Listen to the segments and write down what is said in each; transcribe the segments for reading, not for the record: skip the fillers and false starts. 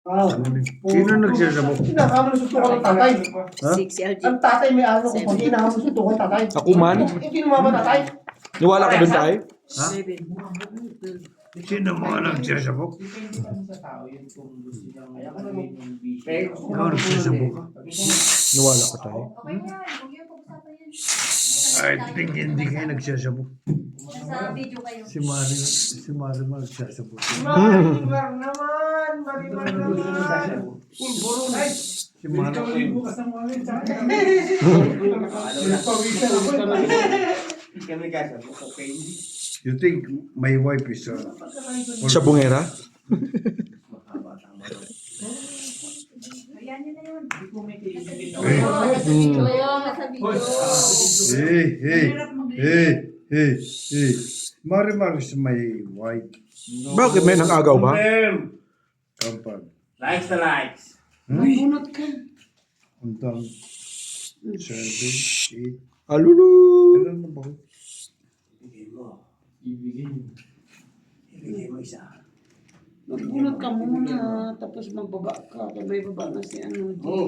Sino nagsasabog? Hinahamon sa tukan ng tatay. Ha? 6 LG. Ang tatay may ano ko pag hinahamon sa tukan tatay. Ako man? Hindi naman tatay. Niwala ka doon tayo? Ha? 7. Sino mga nagsasabog? Ikaw nagsasabog ka? Niwala ka tayo? Okay yan, huwag yung pag-usapan yan. I think hindi kayo nagsasabog. Nasa video kayo. Si Marimar nagsasabog. Marimar naman. Marimar naman. Pulburo na. Si Marimar. You think my wife is Siya bungera? Ayan yun na yun. Hey. Marimar is my wife. Bakit may nang agaw ba? Kampag. Likes the likes. Nabunot ka. Untang 7, 8. Alulu! Ilan na ba? Ibigay mo isa. Nabunot ka muna. Tapos magbaba ka. Kaya may baba na si ano. Oo.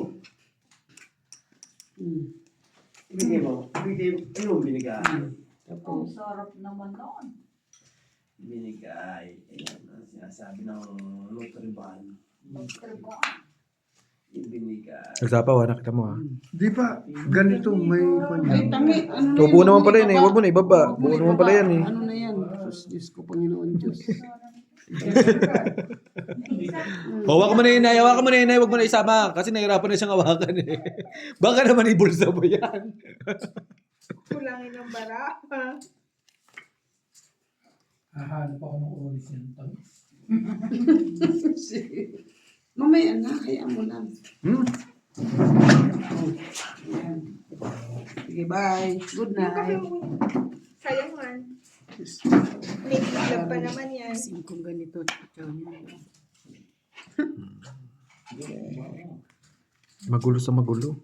Ibigay mo. Ano binigay? Ang Tapos. sarap naman noon. Binigay. Ayan ang sinasabi ng lottery ban. Ibinigay. Nagsapaw, nakita mo ha? Di ba, ganito may Ay, tangi. Ano So, buo naman pala yan eh. Huwag mo na ibaba. Buo naman pala yan eh. Ano na yan? Diyos ko, Panginoon Diyos. Hawakan mo na yun, Nay. Hawakan mo na yun, Nay. Huwag mo na isama. Kasi nahirapan na siyang hawakan eh. Baka naman ibulsa mo yan. Kulangin ng bara. Hahanap ako ng oras yan. Mamaya na, kaya mo lang. Sige, bye. Good Kape night. mo. Sayang man. May itlog pa naman yan. Kung ganito. Magulo sa magulo.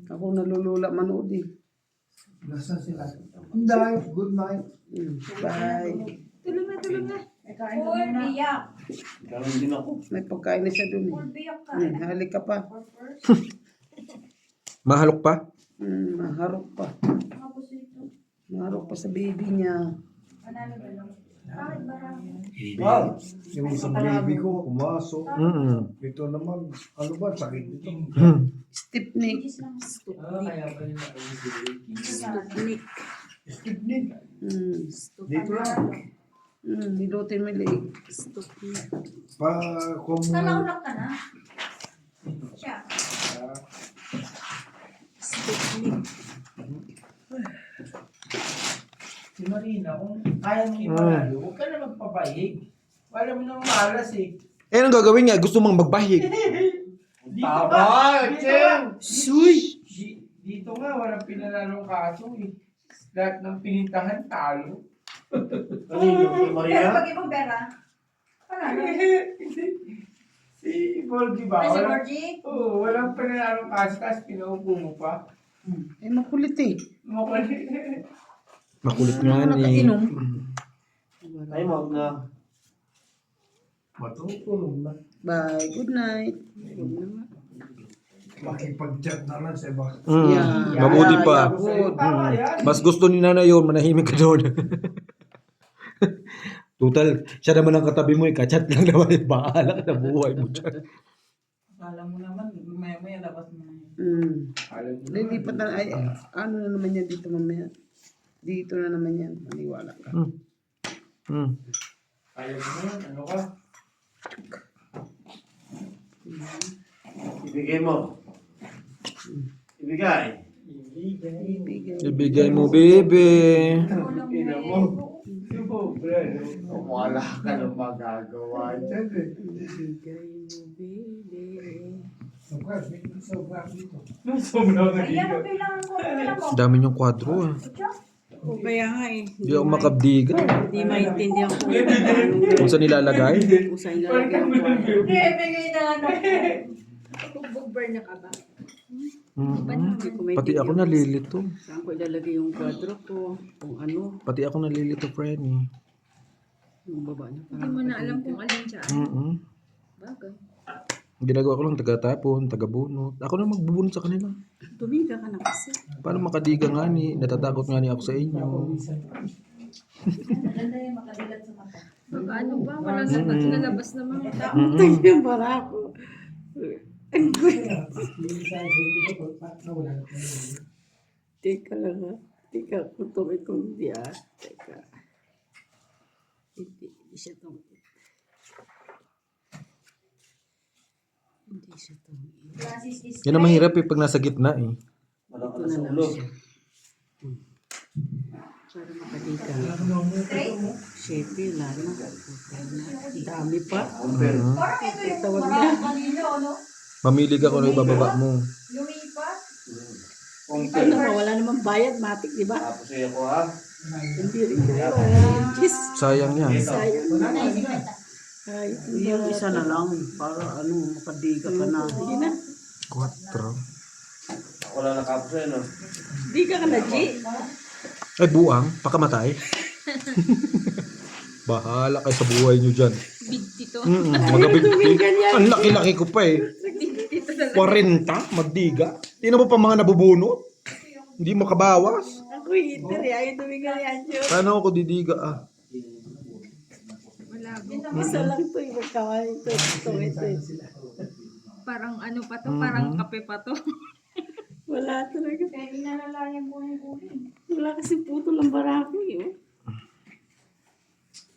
Ako nalulula manood eh. Nasaan sila? Good night. Bye. Tulog na. Full biyak. Gawin din ako. May pagkain na siya dun Full eh. biyak ka. Halik ka pa. Mahalok pa? Maharok pa. Tapos ito. Maharok pa sa baby niya. Panalo ba lang? Bakit marami? Wow! Yung isang baby ko, pumasok. Mm-mm. Ito naman, ano ba, sakit ito? Stiff neck. Gis lang. Stupnik. Stupid. Dito lang. Nilutin mo yung leeg. Stupnik. Nalaulak ka na? Siya. Stupnik. Si Marina, kung kaya mong ipanalo, huwag ka na magpapahig. Wala mo nang malas eh. Eh, anong gagawin niya? Gusto mong magbahig. Tama, Cheng! Suy! Dito nga, walang pinalalong kaso eh. Lahat ng pinintahan, talo. Kanino? Si Pero Maria? pag ibang pera, panalo. Si Borgie ba? Ay, si Walang, Borgie? oo, walang pinalalong kaso, tapos pinaupo mo pa. Eh, makulit eh. Makulit nga Ano ni. nakainom? Ay, wag na. Matutulog na. Bye. Good night. Makipag-chat na lang sa iba. Mabuti pa. Good. Tama yan. Mas gusto ni Nana yun, manahimik ka doon. Total, siya naman ang katabi mo, ikachat lang naman, bahala ka na buhay mo dyan. Alam mo naman, maya-maya labas mo. Alam mo naman. Lilipat na, ay, ano na naman yan dito mamaya. Dito na naman yan. Maniwala ka. Alam mo yan, ano ka? Ibigay mo. Ibigay. Ibigay. Ibigay mo, baby. Ina mo. Sobra, no? Wala ka nang magagawa dyan eh. Ibigay mo, baby. Sobra dito. Ayan ang bilangan ko. Bilang mo. Dami niyong kwadro ah. O kaya nga eh. Hindi ako makabdigan. Hindi maintindihan ko Kung saan nilalagay. kung saan ilalagay ang kwarto. Hindi, bigay na ano. Bugbar na ka ba? Hindi ko Pati ako maintindihan nalilito. saan ko ilalagay yung kwadro ko. Kung ano. Pati ako nalilito, Frenny. Yung baba niya. Hindi mo na alam kung alin siya. Mm-mm. Bagay. Ang ginagawa ko lang, taga-tapon, taga-bunot. Ako na magbubunot sa kanila. Tumiga ka na kasi. Paano makadiga nga ni? Natatakot nga ni ako sa inyo. Maganda yung makadilat sa mata. Ano ba? Wala na nalabas na mga tao. Yung barako. Teka lang ha. Teka, kutungin ko hindi ah. Teka. Hindi siya tungit. Hindi siya tungit. Francis is Yan ang mahirap eh pag nasa gitna eh. Malaki Ito na sa na lang ulo. siya. Para makadika. straight. Siyempre, lalo. Ang dami pa. Parang ito yung Tawag marami kanina, ano? Mamili ka kung ano ibababa mo. Lumipat. Ano naman, wala namang bayad, matik, di ba? Tapos eh ako ha. Hindi rin kaya wala yung cheese. Sayang yan. Sayang na. Ay, Yung isa na lang para ano, makadiga ka na. Sige na. 4. Ako lang nakapos eh no. Di ka na, G. Ay, buang. Pakamatay. Bahala kayo sa buhay nyo dyan. Big tito. Magabigti. Ang laki-laki ko pa eh. 40, magdiga. Tingnan mo pa mga nabubunot. Hindi mo kabawas. Ako hitter eh. Ayaw tumigal yan, Diyo. Paano ako didiga ah? Wala ba? Isa lang ito. Yung magkawal ito. Ito. Parang ano pa to? Parang kape pa to. Wala talaga. Kaya inalala yung buhay-buhay. Wala kasi puto ng barako eh.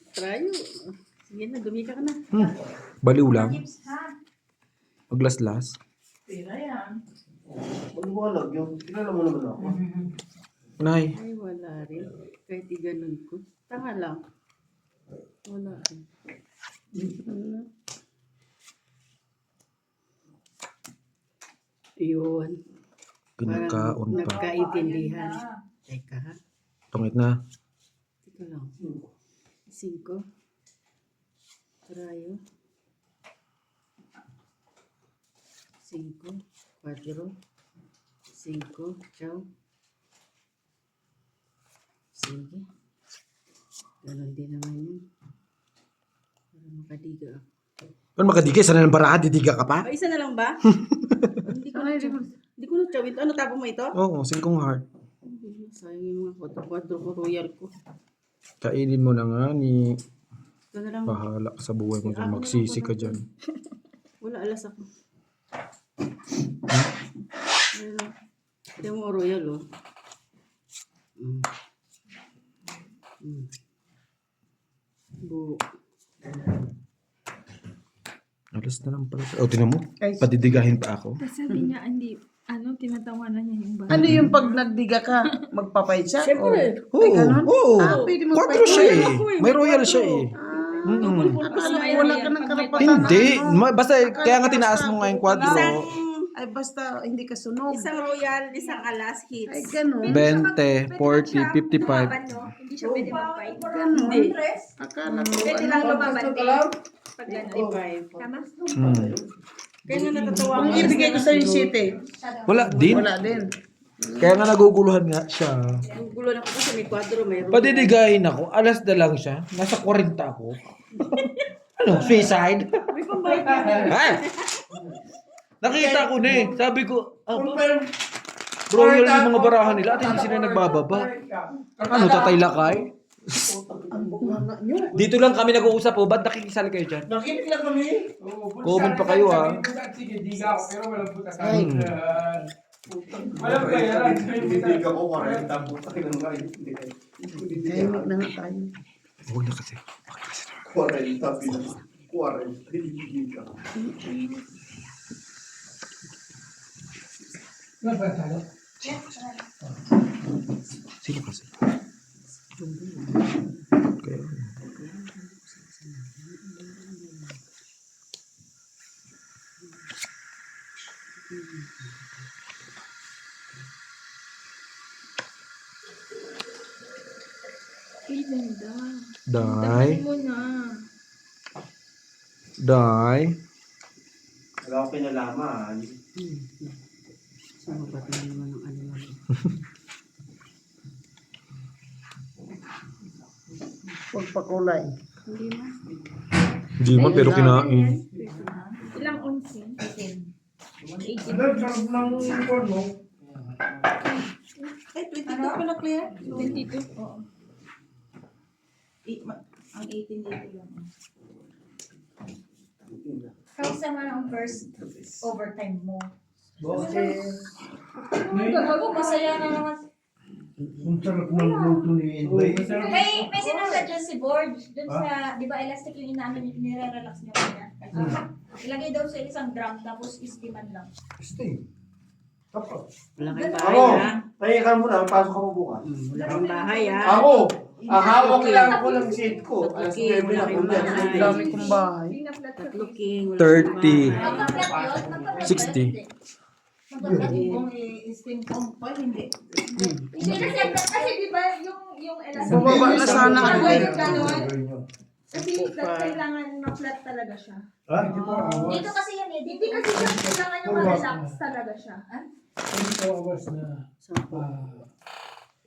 Trayo. Sige na, dumi ka na. Baliw lang. Chips, ha? Maglaslas. Pira yan. Maliwanag yung kilala mo naman ako. Nay. Ay, wala rin. Kahit i-ganon ko. Tanga lang. Wala rin. Yun. Pinakaon pa. Nagkaintindihan. Teka ha. Tungit na. Teka lang. 5. Trayo. 5. 4. 5. Ciao. Sige. Ganon din naman yun. Para makadiga ako. Ano makadigay? Sana ng barahan, didiga ka pa? Ay, isa na lang ba? Hindi ko na Hindi ko na chawit. Ano, tapo mo ito? Oo, 5 heart. Sayang yung mga kwadro-kwadro ko, royal ko. Kainin mo na nga ni. Ito na lang. Bahala ka sa buhay mo dyan. Magsisi ka dyan. Wala, alas ako. Ano lang. Ito mo royal, oh. Bu. Alas na lang pala. O, tinan mo. Padidigahin pa ako. Sabi niya, hindi, tinatawanan niya yung bata. Ano yung pag nagdiga ka? Magpapay siya? Siyempre. Ay, ganun? Oo. Pwede mo 4 siya eh. May royal siya eh. Akala ko wala ka ng karapatan. Hindi. na ano. Basta kaya nga tinaas mo nga yung kwadro. Ay, basta hindi ka sunog. Isang royal, isang alas hits. Ay, ganun. 20, 40, 55. Hindi siya pwede mag-fight. Hindi. Akala ko. Pwede lang lumaban din. Pag gano'n. Tama? Kaya nga natatawa Kung ko. ibigay ko sa'yo yung city, Wala din. wala din. Kaya nga naguguluhan nga siya. Ang gulo na ko kasi may kwadro, may royal. Padidigahin ako. Alas na lang siya. Nasa 40 ako. Ano? Suicide? May pambayad na. Ay! Nakita ko na eh. Sabi ko, royal yung mga barahan nila at hindi sila nagbababa. Ano, tatay lakay? Dito lang kami nag-uusap po. Ba't nakikisali kayo dyan? Nakinig lang kami. Comment pa kayo, ah. Sige, diga ako pero walang butas. Ay. Walang bayaran. Hindi ka ko 40 puta ka nang kain. Tahimik na nga tayo. Huwag na kasi. 40 pinas. 40. Hindi ka. Sino kasi? Kaya. Ay, ganda. Day. Mo na. Day. Wala akong kinalaman. Sumabat na naman ng ano naman. Huwag pakulay. Hindi ma. Hindi man pero kinain. Ilang on Nagkaroon ng porno. Ay, 22 pa na clear? 22? Oo. Ang 18 dito lang. Kausa man ang first overtime mo. Bakit? Gagago, masaya na naman. Ang sarap ng luto ni Inday. May sinasadya si Board dun sa, di ba elastic yung inaano niyo, nire-relax niyo kanya. Ilagay daw sa isang drum, tapos istiman lang. Sting. Tapos. Wala kang Ako, bahay ha. tayo ka muna, pasok ka mo bukas. Wala kang bahay ha. Ako, hawak lang ako ng shade ko. Alas Okay, 9 na malaki ako bahay. dyan. Dami kong bahay. Tatlo king. 30. Wala kang bahay. Magpa-flat yun? Magpa-flat 60. Magpaplat kung i-steam kong pa, hindi. Hindi kasi di ba yung elastic. Bumaba na sana ako. Kasi kailangan ma-flat talaga siya. Ah, hindi pa awas. Dito kasi yan eh. Hindi kasi siya kailangan yung ma-relax talaga siya.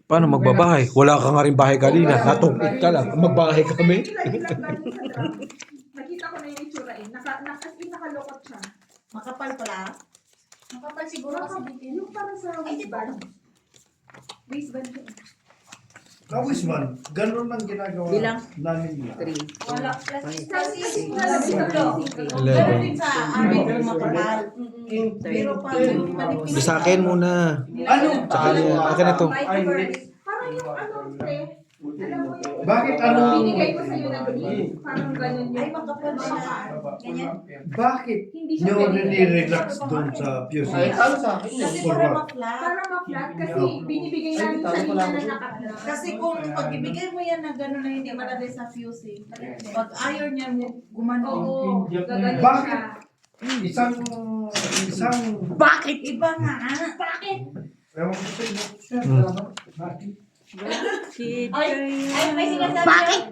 Paano magbabahay? Wala ka nga rin bahay kanina. Natungkit ka lang. Magbahay kami. Nakita ko na yung itsura eh. Nakalokot siya. Makapal pala. Makapal siguro kasi dito yun. Yung parang sa waistband. Waistband siya. Kawis man, ganun ang ginagawa Bilang? namin nila. 3. Wala. Plastic Kasi kasi. Eleven. din sa amin yung makapal. Pero parang manipis. Sa akin muna. Ano? Sa akin yan. Akin na to. Parang yung ano, pre. Alam mo yung Bakit ano? binigay ko sa'yo na green. Parang ganun yung... Ay, makapal siya. Ganyan. Bakit Hindi siya nyo pwede. nire-relax doon sa fuse? Ay, talo sa akin. Kasi For para what? ma-flat. Para ma-flat kasi binibigay namin sa inyo na nakaplat. Kasi kung pag ibigay mo yan na gano'n na hindi malagay sa fuse eh. Pag ayaw niya mo gumano. Oo, gaganon Bakit? siya. Isang... Bakit? Iba nga. Bakit? Ewan ko sa inyo. Bakit? Bakit Ay, may kaya? sinasabi. Bakit?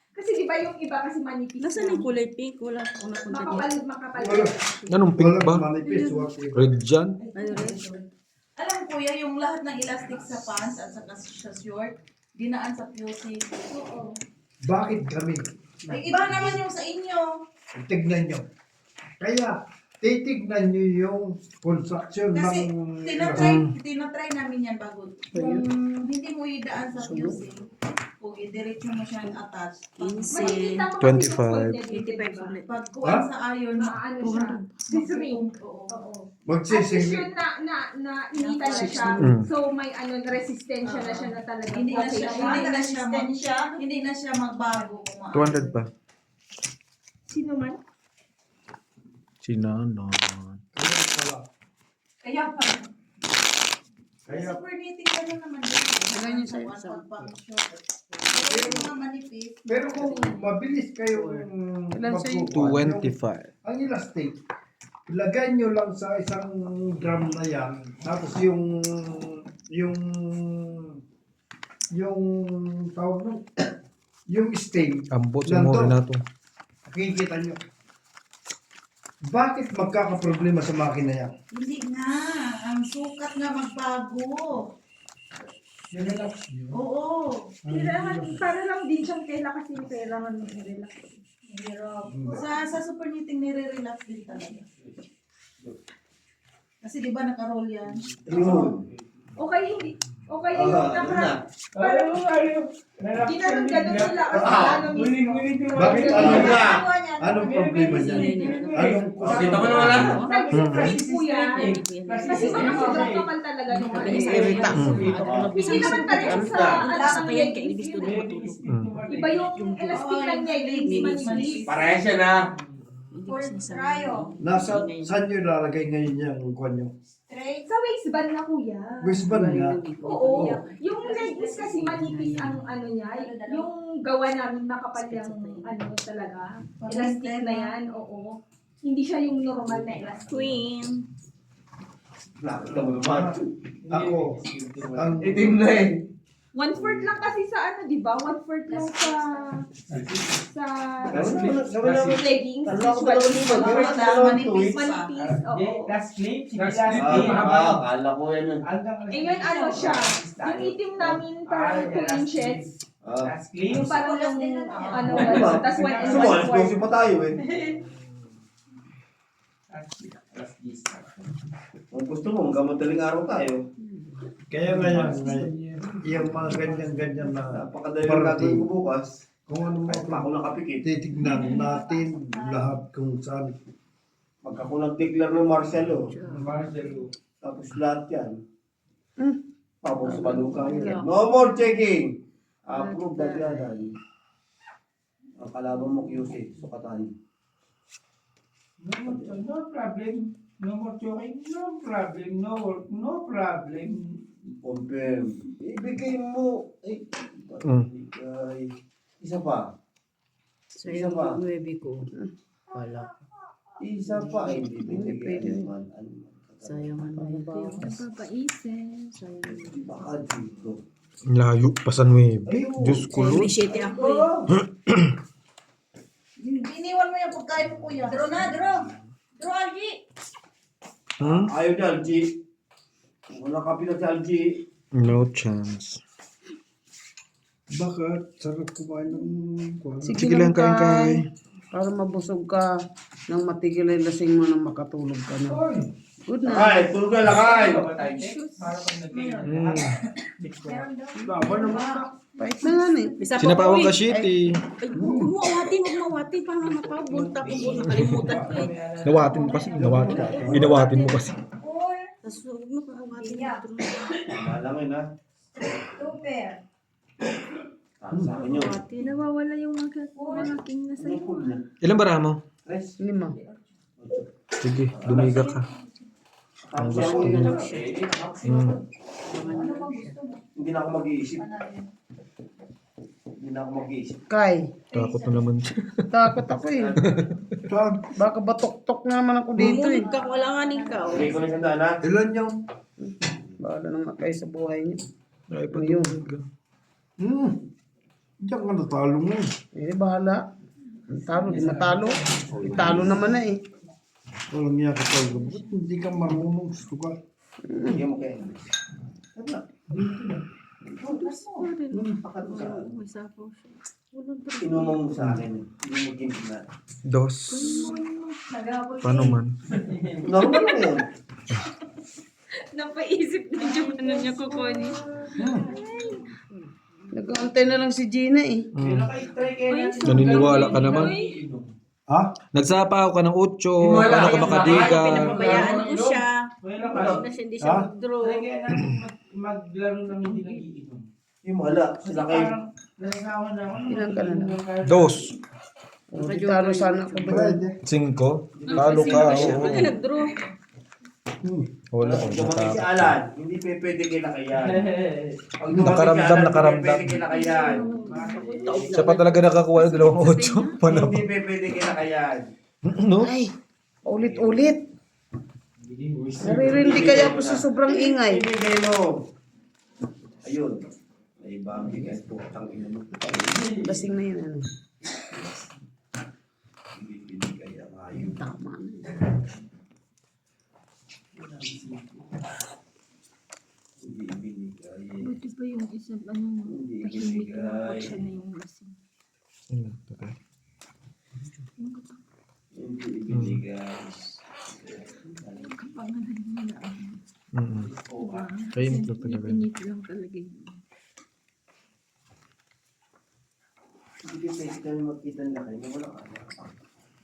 Kasi di ba yung iba kasi manipis. Nasaan yung kulay pink? Wala ako napunta dito. Makapal. Wala. Anong pink ba? Manipis, whatever. Red dyan? Ano rin? Alam kuya, yung lahat ng elastic sa pants at saka sa short, dinaan sa fuse. Oo. Bakit kami? Ay, iba naman yung sa inyo. Tignan nyo. Kaya, titignan nyo yung construction Kasi ng... tinatry namin yan bago. Kung hindi mo idaan sa fuse, kung idiretso mo siyang attach, Insane. 25. 85 ulit. pag kuwan sa iron, maano siya. Sisring. Oo. Magsising... na initan na siya. Mm. So may ano resistensya na siya na talaga. Hindi na siya hindi na siya magbago kung maano. 200 pa. Sino man? Sinanon. Kaya pa. Kaya, Super knitting ka rin naman din. Ganyan siya, Pag sa- short. Pero yung mga manipis. pero kung mabilis kayong Ilan sa'yo? magkukuha, 25. ang elastic, ilagay nyo lang sa isang drum na yan, tapos yung tawag nung, yung stain, Ambot sa mo rin nato. makikita nyo. Bakit magkakaproblema sa makina yan? Hindi nga. Ang sukat nga magbago. Relax yun. Oo. Kailangan, para lang din siyang tela kasi kailangan mag-relax. Sa super knitting, nire-relax din talaga. Kasi di ba naka-roll yan? Okay, hindi. Okay, yung naka... Parang ginanon-ganon nila or ano mismo. Bakit ano nga? Ginagawa niya. Anong problema niyan? Anong Kita mo naman lang. Nag-stress po yan. Kasi mga sobrang kapal talaga nung ano. Hindi naman talaga sa Sa kaya kaya ibig gusto niya matulog. Iba yung elastic lang niya, yung manipis. Parehas siya na. Hindi ko sinasabi. Nasa, saan nyo ilalagay ngayon yung kwan nyo? Sa waistband na kuya. Waistband nga. Oo. Yung leggings kasi manipis ang ano niya, yung gawa namin makapal yung ano talaga. Elastic na yan, oo. Hindi siya yung normal na elastic. Queen. Nakita mo naman. Ako, ang Itim na eh. 1/4 lang kasi sa ano, di ba? 1/4 lang sa leggings. Usually, 1/4 lang. Manipis, oo. Last clip? Sige, Last last clip. clip. Akala ko yan. Eh yun ano siya, yung itim namin parang 2 inches. Last clip. Yung parang yung ano, tas 1 and Sumalas 1/4. pa tayo eh. gusto mo, hanggang madaling araw tayo. Kaya ngayon, yung mga ganyan-ganyan na Napakadali lang gagawin ko bukas. kung ano Kahit pa ako nakapikit. titignan natin lahat kung saan. Pag ako nag-declare ng martial law, Marcelo. tapos lahat yan. Pabor sa baluka Yeah. yan. No more checking. Approve na yan. Ang kalaban mo QC, sukatan. No problem. No more choking. No problem. No work. No problem. Confirm. Ibigay mo. Ibigay. Isa pa. Sayang Isa pa. yung 9 ko. Wala. Isa pa. Hindi binigay. Ano man. Sayang ang 9 ko. Napapaisip. Sayang. Baka dito. Layo pa sa 9. Ayun. Diyos ko, Sayang Lord. 7 ako eh. Iniwan mo yung pagkain mo, kuya. Draw na, draw. Draw, Algie. Ayaw niya, Algie. Wala kapila si Algie. No chance. Bakit? Sarap kumain ng kwan. Sige lang, kain. Para mabusog ka nang matigil ay lasing mo nang makatulog ka na. Good na. Lakay, tulog na lakay. Para pag nag-game. Laban naman. Pait na nga eh. Bisa pa Sinapawan ko ka shit eh. Ay, huwag mo awatin. Para mapabot. Tapos nakalimutan ko eh. Nawatin mo kasi. Ginawatin mo kasi. Four, Tapos huwag mo pa awatin. Malangin ha. two pair. Sa akin yun. Nawawala yung mga king na sa'yo. Ilan bara mo? Tres. 5. Sige, dumiga ka. Ang gusto gusto mo. Hindi na ako mag-iisip. Hindi na ako mag-iisip. Kay, Takot na naman siya. takot ako eh. Saan? Baka batok-tok na naman ako dito eh. Bumunod ka, wala nga ikaw. Bigay ko na isang daan ha. Ilan yung? Bahala nang makay sa buhay niya. Ay, Ayun. patulog ka. Diyan ka natalo mo. Eh, bahala. Talo, di matalo. Italo naman na eh. Walang niya kapag hindi ka marunong suka. Bigyan mo kayo. Wala. May sapaw siya. Inuman mo sa akin. Hindi mo game na. Dos. Paano man? Normal lang yan. Napaisip na yung ano niya kukunin. Nag-aantay na lang si Gina eh. Naniniwala ka naman. Ha? Nagsapa ako ka ng 8. Paano ka makadiga? Pinapabayaan ko siya. Wala Kasi hindi siya Ha? mag-draw. Try kaya natin maglaro ng hindi nag-iinom. Yung wala. Sila kayo. Parang nasasawa na ako. Ilan ka na lang? Dos. O, di talo sana ako doon. Pwede. 5. Talo ka. Oo. Kasi nag-draw. Wala. Dumating si Alan. Hindi pwede kinakayan. Pag dumating si Nakaramdam, Alan, nakaramdam. Hindi pwede kinakayan. Siya pa talaga nakakuha ng 2 8. Paano? Hindi pwede kinakayan. No? Ay, ulit-ulit. Naririndi kaya ako sa sobrang ingay. Ibigay mo. Ayun. May ibang bigay po. Tang ina mo. Lasing na yun ano. Ibigay ang ayun. Tama na. Hindi ibigay. Buti pa yung isa, tahimik na siya na yung lasing. Hindi ibigay. Kapangalan mo na ano. Kayo mo talaga. Inip lang talaga yun. Hindi pwede kami magkita nila kayo. Wala ka.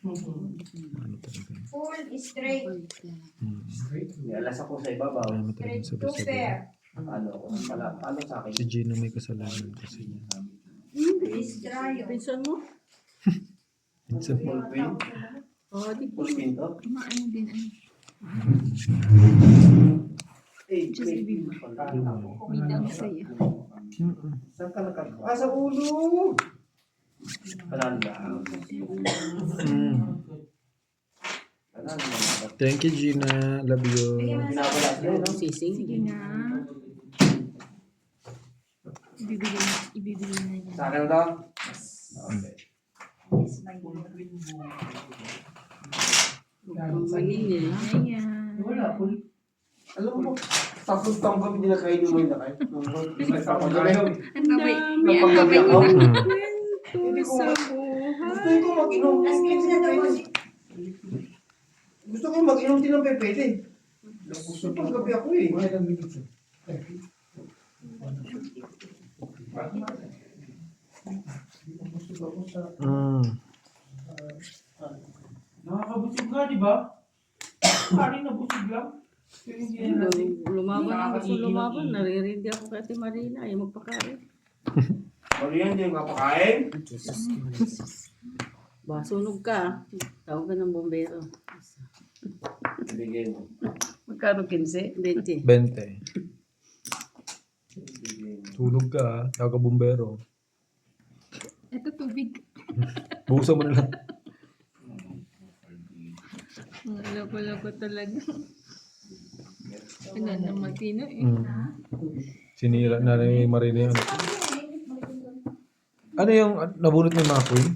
Ano talaga. Full, straight. May alas ako sa ibabaw. Kaya mo talaga Straight, two pair. Ano sa akin? Si Gino may kasalanan kasi. Is drayo. Pinsan mo? Minsan. Full pin? Di Full pin to? Maano din ano. Bidang sa'yo. Saan ka nakaka... sa ulo! Panalo lang. Panalo lang. Thank you, Gina. Love you. Pinabala siya, no? Sising. Sige na. Ibibigay na yan. Sa akin to? Okay. Yes, my dear. Maningil. Ayan. Wala. Alam mo, tapos taong kami nila kayo naman na kayo. Napagaling. Ang dami. Napagaling ako. Kwento sa buhay. Gusto ko mag-inom. Last clips na daw. Gusto ko mag-inom din ng pepete. Paggabi ako eh. Nakakabusog nga, di ba? Karin na busog lang. Pero hindi na natin. Lumaban ang gusto lumaban. Naririndi ako kay Ate Marina. Ayaw magpakain. Marian, hindi nga pakain. Jesus Christ. Ba, sunog ka. Tawag ka ng bombero. Bigyan mo. Magkano 15? 20. 20. Tulog ka, ha? Tawag ka bumbero. Ito tubig. Buhusan mo na lang. Ang loko-loko talaga. Ang ganda matino eh. Sinira na ni Marina yun. Ano yung nabunot mo yung mga queen?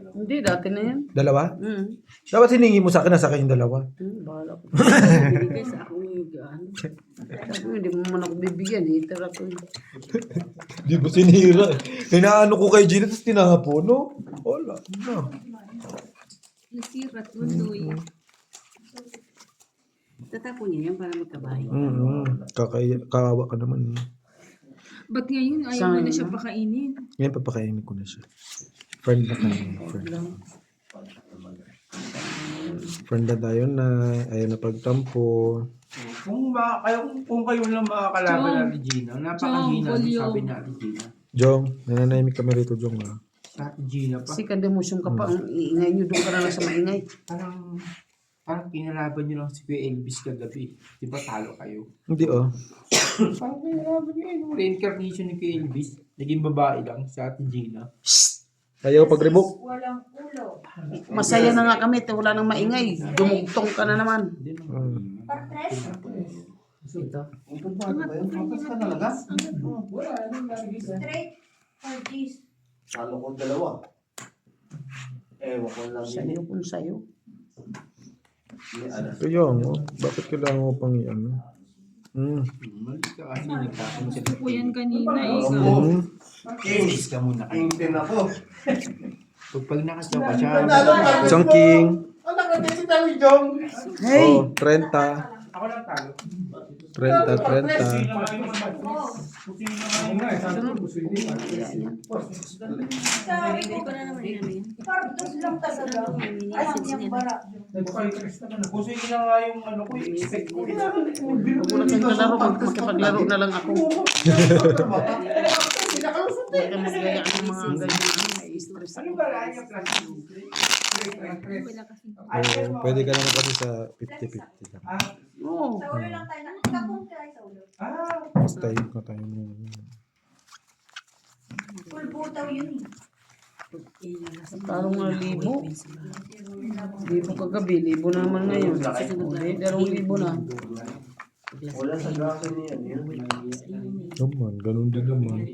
Hindi, dati na yan. Dalawa? Hmm. Dapat hiningi mo sa akin, nasa akin yung dalawa. Bahala ko. Binigay sa akong ano. Sabi mo, hindi mo man ako bibigyan. Itira ko yun. Di ba sinira? Hinaano ko kay Gina, tapos tinapon, no? Wala, na. Nasira tuloy. Tatapon niya yan para magkabahay. Kakawa ka naman. Ba't ngayon ayaw mo na siya pakainin? Ngayon papakainin ko na siya. Friend na kami. Friend na tayo na. Ayaw na pagtampo. Kung kayo lang makakalaban natin Gina, napakahina Chong, sabi natin Gina. Jong, nananahimik kami rito, Jong. Ha? Sa atin Gina pa. Kasi kandemosyong ka pa. Ang iingay nyo doon ka na lang sa maingay. Parang kinalaban nyo lang si Kuya Elvis kagabi. Di ba talo kayo? Hindi, oh. Parang kinalaban nyo yun. Reincarnation ni Kuya Elvis. Naging babae lang sa atin Gina. Ayaw pag-remoke. Walang ulo. Masaya na nga kami. Wala nang maingay. Dumugtong ka na naman. Partres? Ito. Ito ba ba yun? Papas ka talaga? Straight or G's? Talo ko dalawa. Ewan ko lang Sa'yo yun. kung sa'yo. Kaya mo, bakit kailangan mo pang i-ano? Mali ka kasi nagkakaroon sa Gusto ko yan kanina eh. Elvis ka muna kayo. Kingpin ako. Pag nakasyaw ka siya. Isang king. Anak ka din si Dami Jong. Hey! Oh, 30. Ako lang talo. 30. Sabi ko, Hindi ko na naman inamin. pardos lang talaga. Alam niyang bara. Gusto yun na nga yung ano ko, expect ko. Huwag mo na kayong kalaro. Makipaglaro na lang ako. Huwag ka maglaya ng mga ganyan. May-stress Ano ako. ba lang yung plastic? Pwede ka naman kasi sa 50-50 lang. Oo. Sa ulo lang tayo. Nakakapong tayo sa ulo. Basta yun ka tayo mo. Full butaw yun eh. Parang mga libo. Libo kagabi. Libo na naman ngayon. Hindi, 2,000 na. Wala sa gaso niya. Naman, ganun din naman.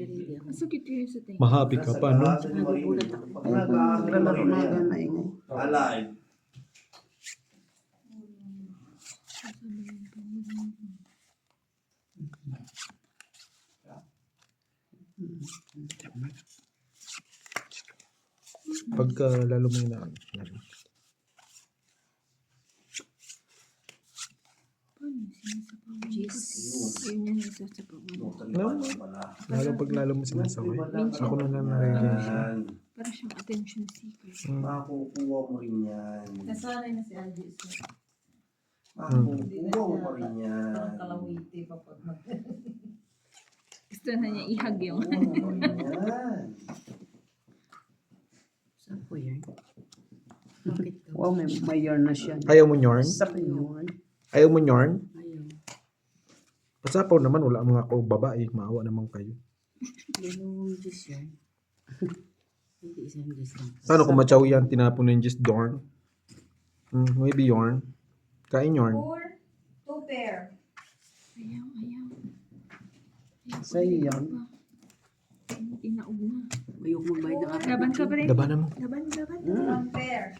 Masakit yun sa tayo. Mahappy ka pa, no? Naglalaro na agad maingay. Alive. Pagka lalo mo na Yun yung nasasapaw mo. lalo pag lalo mo sinasaway. Ako na lang narinig. Yan. Para siyang attention seeker. Makukuha mo rin yan. Nasanay na si Angie. Makukuha mo rin yan. Kalawiti pa pag Gusto na niya ihag yung. Yan. Saan po yan? Wow, may yarn na siya. Ayaw mo yarn? Sa yarn. Ayaw mo yarn? Ayaw. Pasapaw naman, wala mga ako babae. Maawa naman kayo. Dalawang Diyos yan. Hindi isang Diyos yan. Paano kung matyaw yan, tinapon na yung just dorn? Maybe yarn. Kain yarn. Full 2 pair. Ayaw. Sa'yo yan. Inaog na. Ayok magbayad ng kapatid. Laban ka pa rin. Labanan mo. Laban. 1 pair.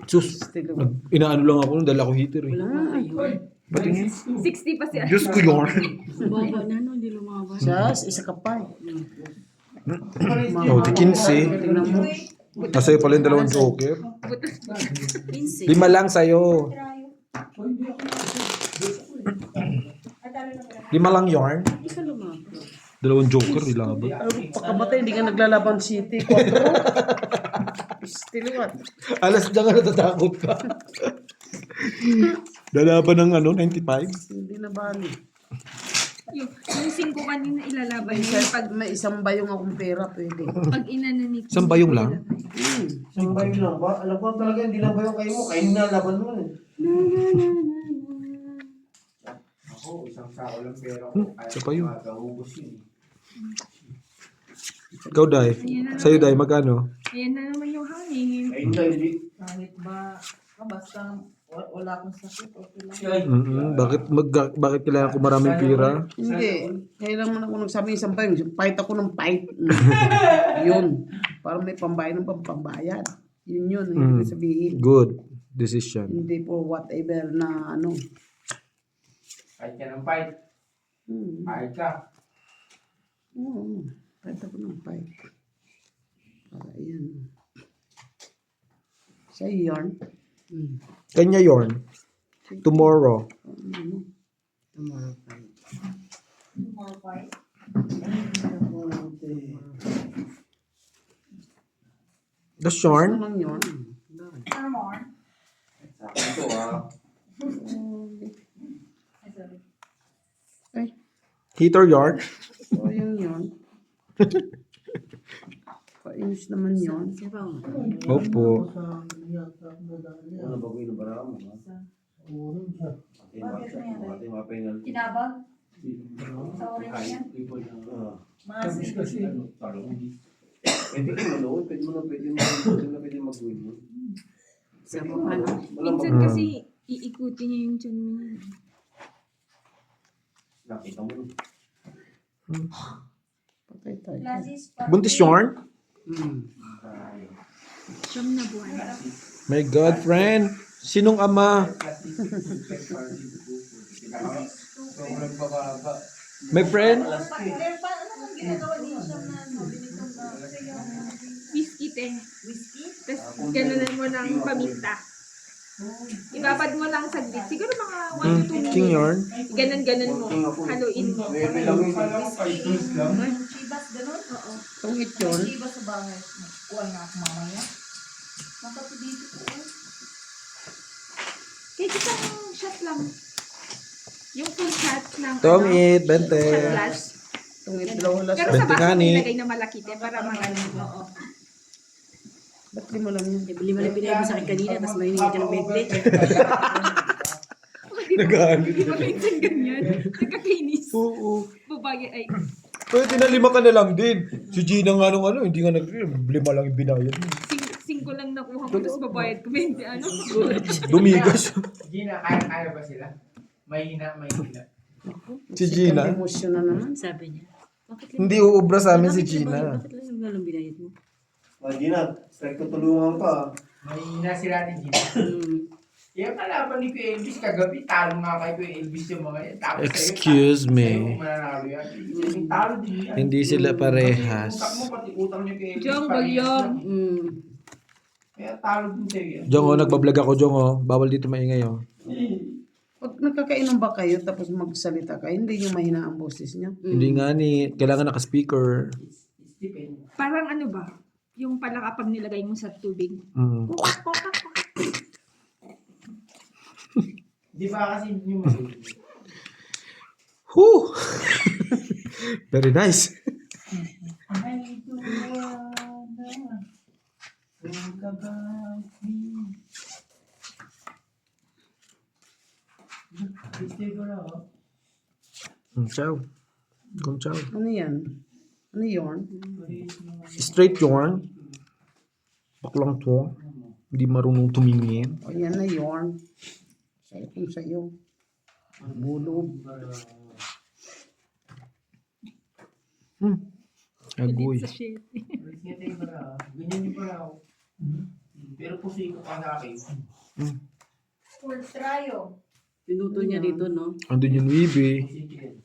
Sus! Inaano lang ako nung dala ko heater eh. Wala nga ayun. Patingin. 60 pa siya. Diyos ko yarn. Baba na no, hindi lumabas. Sas, isa ka pa. Oh, di 15. Tingnan mo. Nasa'yo pala yung dalawang joker. 15. 5 lang sa'yo. Trayo. 5 lang yarn. Hindi ka lumapit. 2 joker, nilaban. Pagkamatay, hindi ka naglalaban City. 4. Still what? Alas na nga natatakot ka. Lalaban ng 95? Hindi na bali. Yung 5 kanina ilalaban May, niya. Pag, may isang bayong akong pera, pwede. pag inananik. Isang bayong lang? Isang bayo lang ba? Alam ko talaga hindi lang bayo kayo mo. Kayo na laban mo eh. Ako, isang sao lang pera ko. Isa pa yun. Magahubos yun. Ikaw, Day. Sa'yo, Day, magkano? Ayan na naman yung hangin. Kayo na hindi. Kahit ba, basta wala akong sakit, okay lang. Bakit kailangan ko maraming pira? Hindi. Kailan man ako nagsabi isang bayong. Fight ako ng fight. Yun. Para may pambayad ng pambayad. Yun. Hindi sabihin. Good decision. Hindi po whatever na ano. Kahit ka ng fight. Kahit ka. Oo. Fight ako ng fight. Para yan. Sa yarn. Kanya yarn. Tomorrow. Tomorrow fight. More fight. The yarn? Ano lang yarn? Or more. Sa akin to Ay, sorry. Ay, Heater yarn? o yung yarn. Painis naman yarn. Opo. Ano bago yung nabara mo ha? Ate mapahingal. Kinabag. Sa orange yan. Kasi Pwede ka manood. Pwede mo mag-win mo. Sa paano? Minsan kasi iikutin niya yung tiyan mo. Nakita mo. Patay tayo. Glasses. Buntis yarn? Siyam na buwan. My God, friend. Sinong ama? My friend? Whiskey te. Tapos gano'n mo ng paminta. Ibabad mo lang saglit. Siguro mga 1 to 2 King minutes. yarn? Ganon mo. Haluin mo. Bebe lang yun. Chibas, ganun? Oo. Itong ityon. Chibas sa bahay. Kuha nga ako mamaya. Nakati dito po. Kahit isang shot lang. Yung full shot ng Tom eat, shot bente. glass. Itong dalawang las. Pero sa Bente baso nga mo ni. ilagay na malaki te para magano. Oo. Ba't di mo lang yan? Bili mo na binigay mo sa akin kanina, tapos may hiningi ka ng 20. Nagalit. Di ba minsan ganyan? Nagkakinis. Oo. Babagi ay. Pwede na 5 ka na lang din. Si Gina nga nung hindi nga 5 lang yung binayad mo. 5 lang nakuha ko, tapos babayad ko 20 ano. Dumigas. Gina, kaya ba sila? Mahina. Si Gina. Emosyon na naman. Sabi niya, bakit lang, Hindi uubra sa amin si Gina. bakit lang yung binayad mo? Gina, strike to tulungan pa. Mahina sila ni Gina. Yung kalaban ni Kuya Elvis kagabi, talo nga kay Kuya Elvis yung mga yan. Tapos Excuse me. Sa'yo, mananalo yan. Yung talo din yan. Hindi sila parehas. Utang mo, pati utang niyo Kuya Elvis. Jong, parehas bagyong. yan. Kaya talo din sa'yo yan. Jong, nagbablog ako, Jong, Bawal dito maingay, Pag nakakainom ba kayo tapos magsalita kayo, hindi nyo mahina ang boses nyo? Hindi nga ni, kailangan naka-speaker. Stephen. Parang ano ba? Yung pala kapag nilagay mo sa tubig. Mm. Di ba kasi yung mahilig? Whew! Very nice. Ay, ito na. Think about me. Stay ko na ako. Ciao. Kung ciao. Ano yan? Ano yarn? Straight yarn. Baklang to. Hindi marunong tumingin. O yan na yarn. Sa'yo kung sa'yo. Bulob. Agoy. Sa shit. Stay ko na ako. Ganyan yung pala ako. Pero pusi ko pa sa akin. Full tryo. Pinuto niya dito, no? Andun yung Wibi. Pusi ko yan.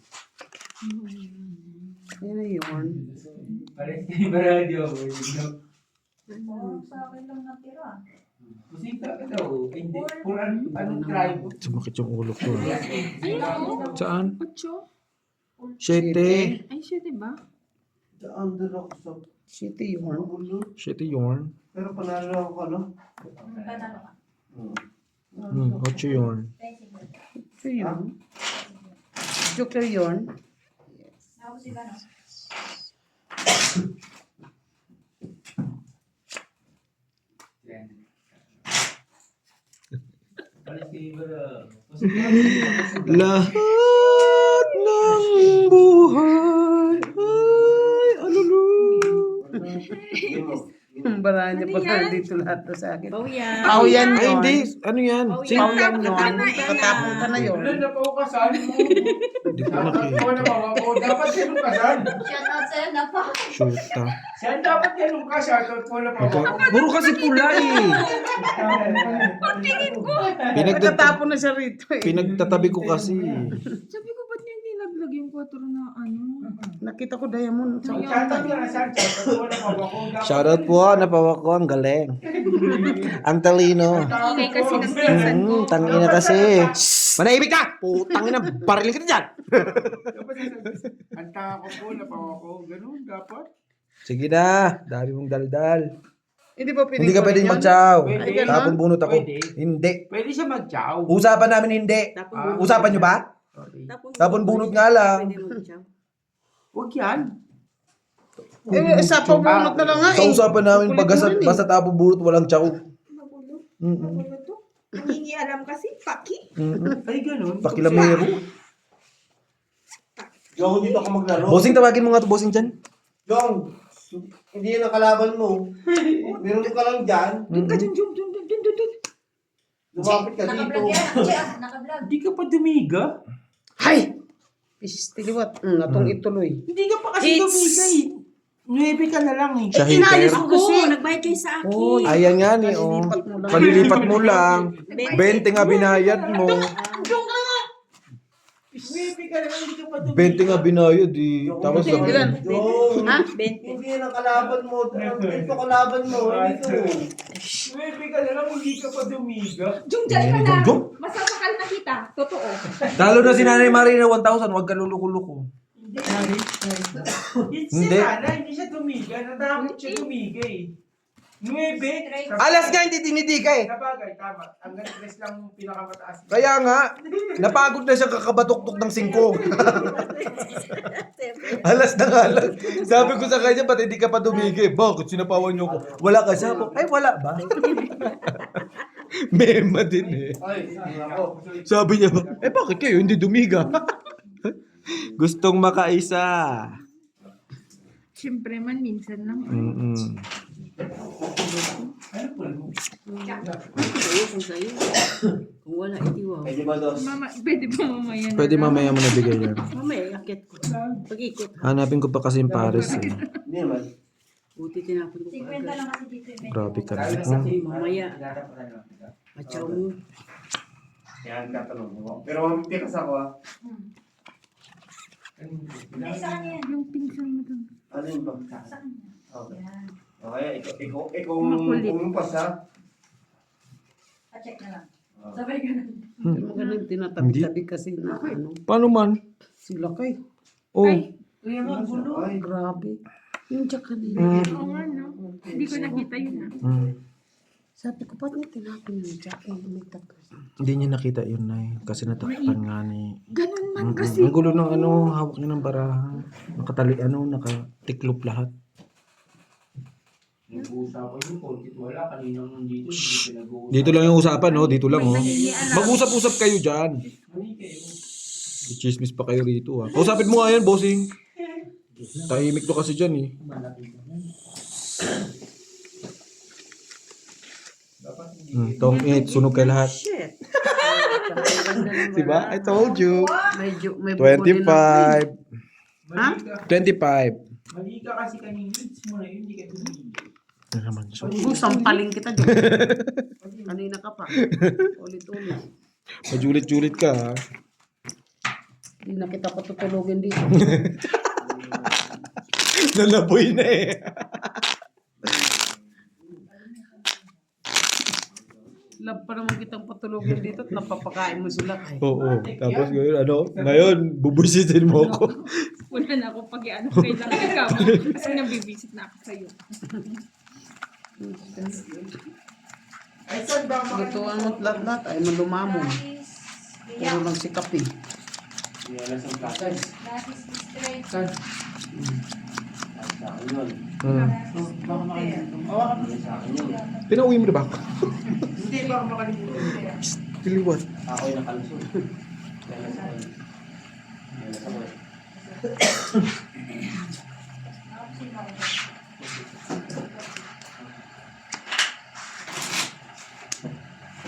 Yan na yarn. Pares kayo ba radio? Parang sa akin lang natira. Pusi ka daw. Hindi. Kung anong tribe. Sumakit yung ulo ko. Ayun ako. Saan? 8. Shete. Ay, siya, diba? The underdog sa City yun. ulo. Shete yorn. Pero panalo ako ano? Patalo ka. 8 yorn. Ito yun. Joker yun. Ako si Gano. Lahat ng buhay ay alulu. Ang bara niya pa dito lahat to sa akin. Bawyan. Pau yan Ay, yun. hindi. Ano yan? Pau yan yun. Tatapon ka na yun. Wala na pa ako kasal mo. Hindi ko Dapat nakita. ko na ako. Dapat ganun kasal. Shout out sa'yo na pa. Shoota. Saan dapat ganun ka? Shoutout ko na pa ako. Puro kasi pula eh. Tatapon na siya rito eh. Pinagtatabi ko kasi. Sabi ko, ba't niya hindi naglag yung 4 na ano? Nakita ko diamond. Sa Shoutout ka na saan? Shoutout ko na pa ako. Shoutout po, napawa ko, ang galing. Ang talino. Ingay kasi ng pinsan ko. Tangina kasi. Manahimik ka! Putang ina, barilin ka na dyan! Anta ako po, napawa ko. Ganun, dapat. Sige na, dami mong daldal. Hindi ba pwede Hindi ka pwedeng mag-chow. Pwede. Tapon bunot ako. Pwede. Hindi. Pwede siya mag-chow. Usapan namin hindi. Usapan nyo ba? Tapon bunot nga lang. Pwede mo siya. Huwag yan. Sa pabunot na lang nga Sa eh. usapan namin, Kulit pag mo rin eh. basta tapon bunot, walang chow. Magulo. Mm-mm. Magulo to. Nangingialam kasi. Paki. Mm-mm. Ay, ganun. Pakilamero. Jong, dito ako maglaro. Bossing, tawagin mo nga to bossing dyan. Jong, hindi yan ang kalaban mo. Meron ka lang dyan. Dun ka, dun. Lumapit ka dito. Nakablog yan. Che, nakablog. Hindi ka pa dumiga. Hay! Pistiliwat. Atong ituloy. Hindi ka pa kasi dumiga eh. 9 ka na lang eh. Siya Inayos hater. ko. Nagbayad kayo sa akin. Oy. Ayan nga ni, oh. Palilipat mo lang. 20 nga binayad mo. 9 ka na lang, hindi ka pa dumiga. 20 nga binayad eh. Tapos sabi Ilan? Jong, Ha? hindi yan ang kalaban mo. Dito kalaban mo. Dito. 9 ka na lang, hindi ka pa dumiga. Jung, dyan ka na. Jung? Masasakal na kita. Totoo. Talo na si Nanay Marina 1,000, huwag ka luluko-luko. Hindi. Hindi. Sana, hindi siya dumiga. Natakot siya dumiga eh. 9. Alas nga, hindi tinidika eh. Sabagay, tama. Hanggang 3 lang pinakamataas. Kaya nga, napagod na siya kakabatok-tok ng 5. Alas na nga lang. Sabi ko sa kanya, ba't hindi ka pa dumigay? Bakit sinapawan niyo ko? Wala ka siya. Ay, wala ba? Mema din eh. Ay, ako. Sabi niya, bakit kayo hindi dumiga? Gustong makaisa. Siyempre man, minsan lang. Mm-mm. Ano po? Kung sa'yo. Kung wala, itiwaw. Pwede ba, Dos? Pwede pa mamaya na. Pwede mamaya mo nabigay yan. Mamaya, akit ko. Pag-ikot. Hanapin ko pa kasi yung Paris eh. Hindi naman. Buti tinapon ko 50 agad. lang kasi dito. Grabe ka Lalo na. sa team, Mamaya. Ano? Machaw mo. Yan, tatanong mo. Pero mamiti ka sa ako ah. Hindi, sa kanya yan. Yung pinsan mo doon. Ano yun ba? Sa kanya. Okay. Yan. Okay, ikaw Makulit. umumpas ha. Pa-check na lang. Sabay ka na. Hindi mo ganun tinatabi-tabi kasi na ano. Paano man? Sila kay. Oh, Kuya magulo. Ay, Grabe. Yung diyan kanina. Oo nga, no? Hindi ko nakita yun, ha? Sabi ko, ba't niya tinapin yung diyan? May tapos. Hindi niya nakita yun na kasi natakpan nga ni... Ganun man Mm-mm. kasi. Ang gulo ng hawak niya ng barahan. Nakatali, nakatiklop lahat. Nag-uusapan yung kontit wala. Kaninang dito, hindi pinag-uusapan. Dito lang yung usapan, no? Dito lang, oh. Mag-usap-usap kayo dyan. Mali kayo. Chismis pa kayo rito, ha. Kausapin mo nga yan, bossing. Tahimik to kasi dyan, eh. Tong 8, sunog kay lahat. Shit. Diba? I told you. Medyo, may 25. Ha? 25. Mali ka kasi kanina. Hits mo na yun, hindi ka dumiga. Ano naman siya? Kung sampaling kita dyan. Kanina ka pa. Ulit-ulit. Majulit-julit ka, ha. Hindi na kita patutulogin dito. Nalaboy na, eh. Love pa naman kitang patulogin dito at napapakain mo sila kay. Oo. Tapos ngayon, bubusitin mo ako. Wala na akong pag-ano kailangan ikaw. Kasi nabibisit na ako sa'yo. Ay, saan ba ang Ito ang lahat ay malumamon. Lapis, Puro biyak, lang sikap eh. Hindi alas ang plato. lapis, stretch, Saan? Sa akin yun. Oh, baka makalimutan. Hawakan mo. Sa akin yun. Pinauwi mo na ba ako? Hindi, baka makalimutan. Tiliwan. Ako yung nakalusot. Kaya nasa ako. Kaya nasa ako.